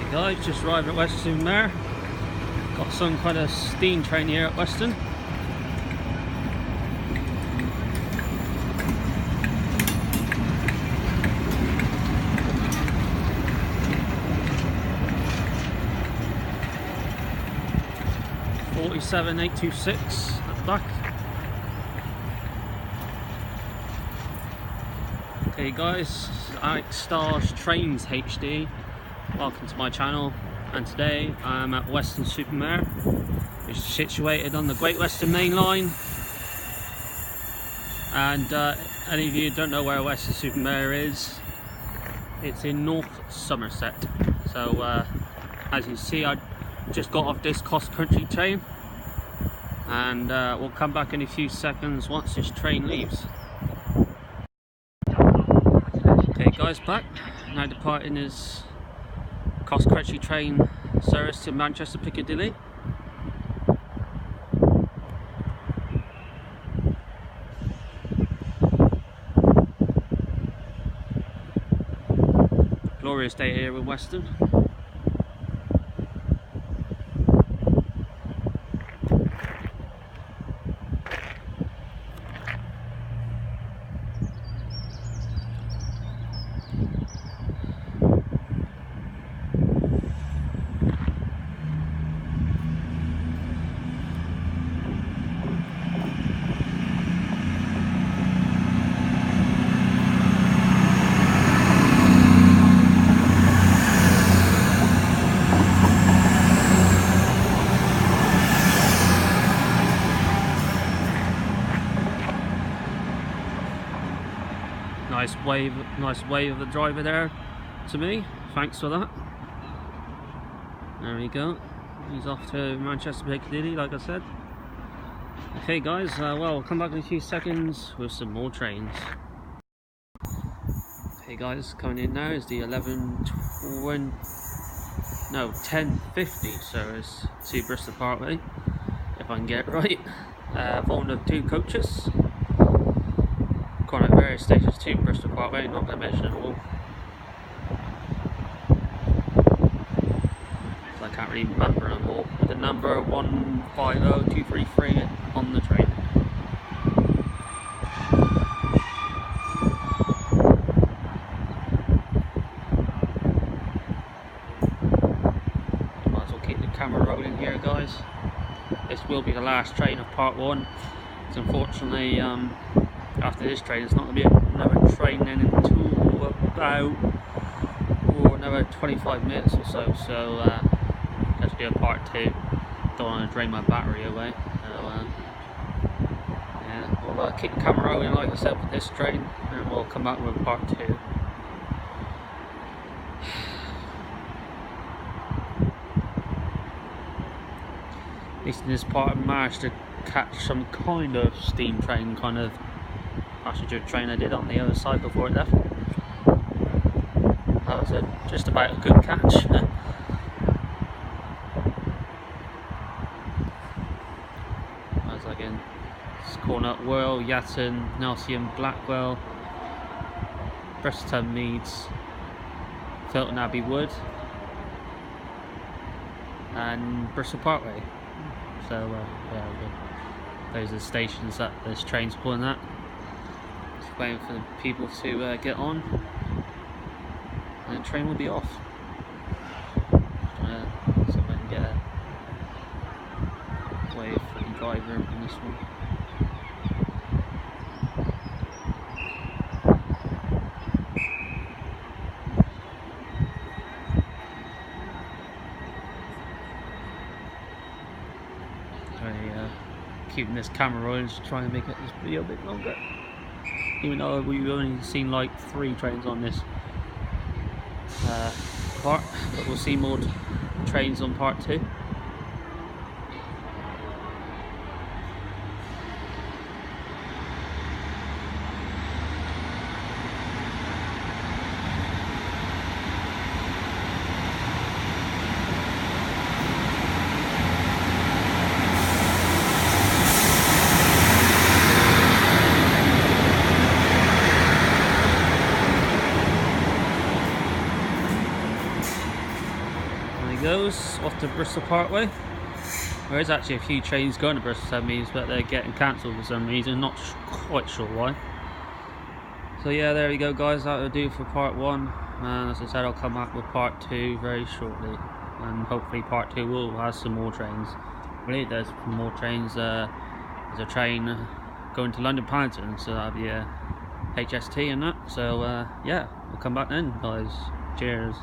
Hey guys, just arrived at Weston Mare. Got some kind of steam train here at Weston. (47,826) at the back. Okay guys, Alex Star's Trains HD. Welcome to my channel, and today I'm at Weston-super-Mare, which is situated on the Great Western Main Line. And any of you who don't know where Weston-super-Mare is, it's in North Somerset. So as you see, I just got off this Crosscountry train, and we'll come back in a few seconds once this train leaves. Okay guys, back now. Departing is Crosscountry train service to Manchester Piccadilly. Glorious day here in Weston. Nice wave of the driver there to me. Thanks for that. There we go. He's off to Manchester Piccadilly, like I said. Okay guys, well, we'll come back in a few seconds with some more trains. Okay guys, coming in now is the 10:50 service to Bristol Parkway, if I can get it right. One of two coaches. Gone at various stations to Bristol Parkway, not going to mention it all. So I can't really remember them all. The number 150233 on the train. Might as well keep the camera rolling here guys. This will be the last train of part one. So unfortunately, after this train, it's not going to be another train then until about another 25 minutes or so. So let's do a part two. Don't want to drain my battery away. So yeah, we'll keep the camera rolling like I said with this train, and we'll come back with part two. At least in this part, I managed to catch some kind of steam train, kind of passenger train I did on the other side before it left. That was just about a good catch. As again, Cornut, Whirl, Yatton, Nelson, Blackwell, Bristol Meads, Filton Abbey Wood, and Bristol Parkway. So yeah, those are the stations that this train's pulling at. Waiting for the people to get on, and the train will be off. So I can get a wave for the driver in this one. Keeping this camera rolling to try and make this video a bit longer. Even though we've only seen like 3 trains on this part, but we'll see more trains on part 2. he goes, off to Bristol Parkway. There is actually a few trains going to Bristol for some reason, but they're getting cancelled for some reason, not quite sure why. So yeah, there we go guys, that will do for part 1, and as I said, I'll come up with part 2 very shortly, and hopefully part 2 will have some more trains. I believe there's more trains. There's a train going to London Paddington, so that'll be a HST and that, so yeah, we'll come back then guys. Cheers.